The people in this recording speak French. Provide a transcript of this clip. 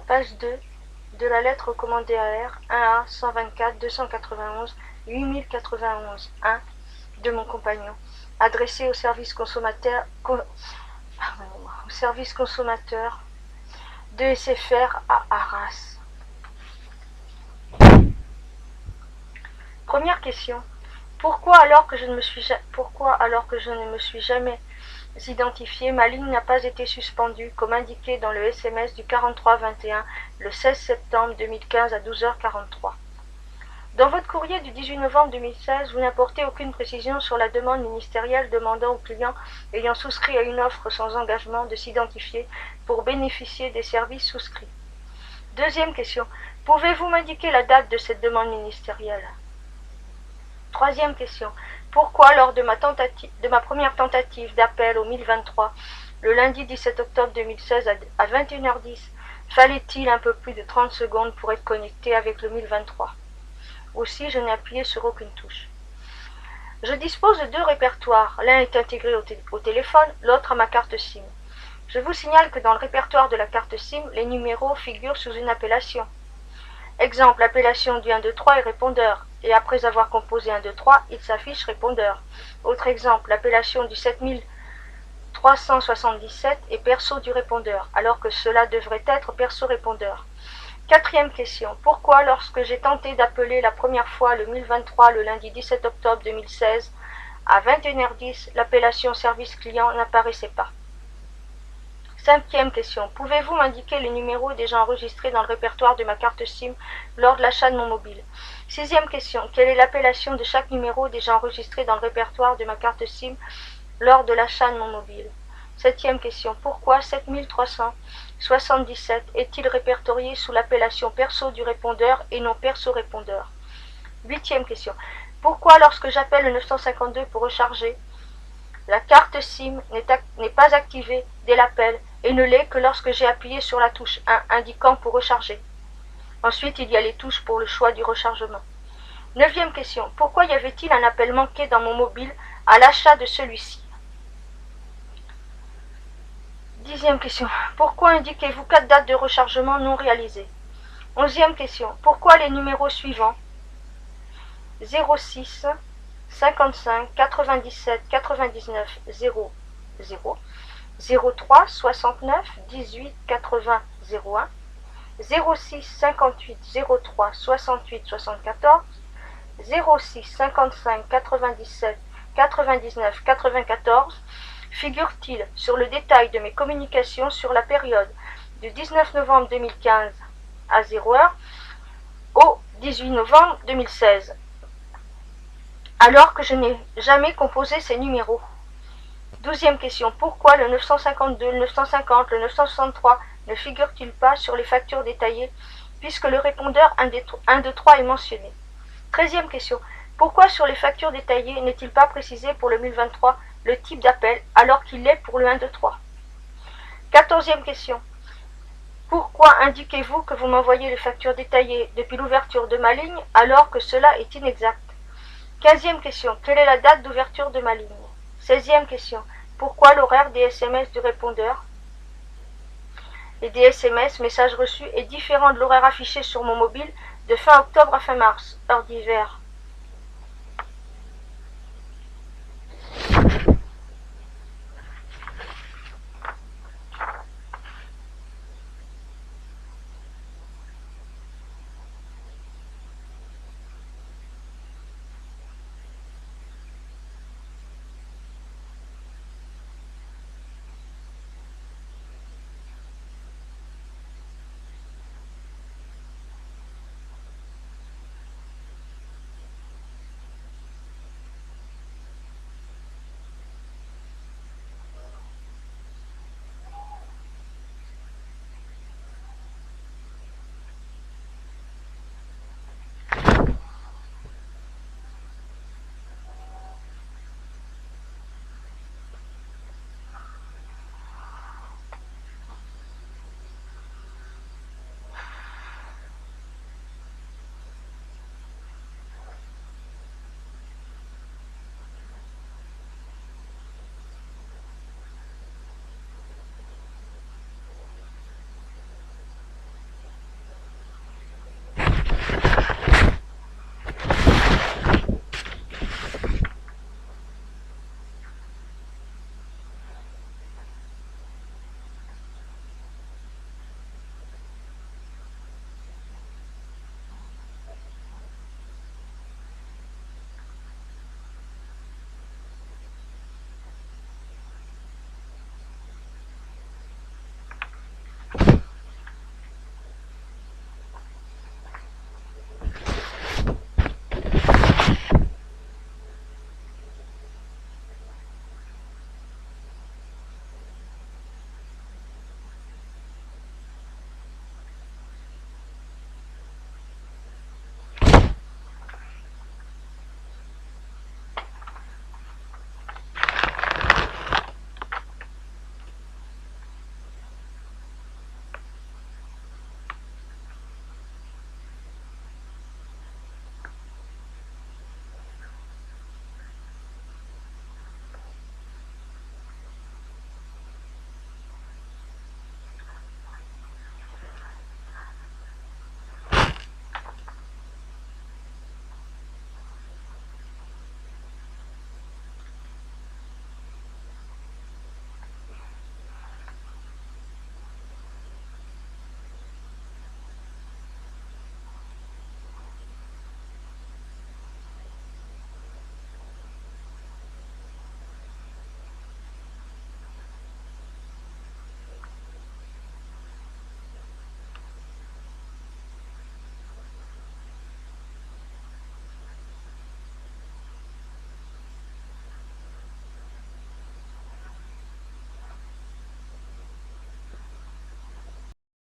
Page 2 de la lettre recommandée AR 1A 124 291 8091 1 de mon compagnon, adressée au service consommateur de SFR à Arras. Première question. Pourquoi alors que je ne me suis jamais identifié, ma ligne n'a pas été suspendue, comme indiqué dans le SMS du 4321 le 16 septembre 2015 à 12h43. Dans votre courrier du 18 novembre 2016, vous n'apportez aucune précision sur la demande ministérielle demandant aux clients ayant souscrit à une offre sans engagement de s'identifier pour bénéficier des services souscrits. Deuxième question. Pouvez-vous m'indiquer la date de cette demande ministérielle? Troisième question. Pourquoi, lors de ma première tentative d'appel au 1023, le lundi 17 octobre 2016 à 21h10, fallait-il un peu plus de 30 secondes pour être connecté avec le 1023? Aussi, je n'ai appuyé sur aucune touche. Je dispose de deux répertoires. L'un est intégré au téléphone, l'autre à ma carte SIM. Je vous signale que dans le répertoire de la carte SIM, les numéros figurent sous une appellation. Exemple, l'appellation du 123 est répondeur, et après avoir composé 123, il s'affiche répondeur. Autre exemple, l'appellation du 7377 est perso du répondeur, alors que cela devrait être perso répondeur. Quatrième question. Pourquoi, lorsque j'ai tenté d'appeler la première fois le 1023 le lundi 17 octobre 2016 à 21h10, l'appellation service client n'apparaissait pas? Cinquième question. Pouvez-vous m'indiquer les numéros déjà enregistrés dans le répertoire de ma carte SIM lors de l'achat de mon mobile? Sixième question. Quelle est l'appellation de chaque numéro déjà enregistré dans le répertoire de ma carte SIM lors de l'achat de mon mobile? Septième question. Pourquoi 7377 est-il répertorié sous l'appellation perso du répondeur et non perso répondeur? Huitième question. Pourquoi, lorsque j'appelle le 952 pour recharger, la carte SIM n'est pas activée dès l'appel et ne l'est que lorsque j'ai appuyé sur la touche 1 indiquant pour recharger? Ensuite, il y a les touches pour le choix du rechargement. Neuvième question. Pourquoi y avait-il un appel manqué dans mon mobile à l'achat de celui-ci? Dixième question. Pourquoi indiquez-vous 4 dates de rechargement non réalisées? Onzième question. Pourquoi les numéros suivants 06 55 97 99 00 03 69 18 80 01 06 58 03 68 74 06 55 97 99 94 figure-t-il sur le détail de mes communications sur la période du 19 novembre 2015 à 0h au 18 novembre 2016, alors que je n'ai jamais composé ces numéros? Douzième question. Pourquoi le 952, le 950, le 963 ne figurent-ils pas sur les factures détaillées puisque le répondeur 123 est mentionné? Treizième question. Pourquoi sur les factures détaillées n'est-il pas précisé pour le 1023 le type d'appel alors qu'il l'est pour le 123? Quatorzième question. Pourquoi indiquez-vous que vous m'envoyez les factures détaillées depuis l'ouverture de ma ligne alors que cela est inexact? Quinzième question. Quelle est la date d'ouverture de ma ligne? Seizième question. Pourquoi l'horaire des SMS du répondeur et des SMS, messages reçus, est différent de l'horaire affiché sur mon mobile de fin octobre à fin mars, heure d'hiver?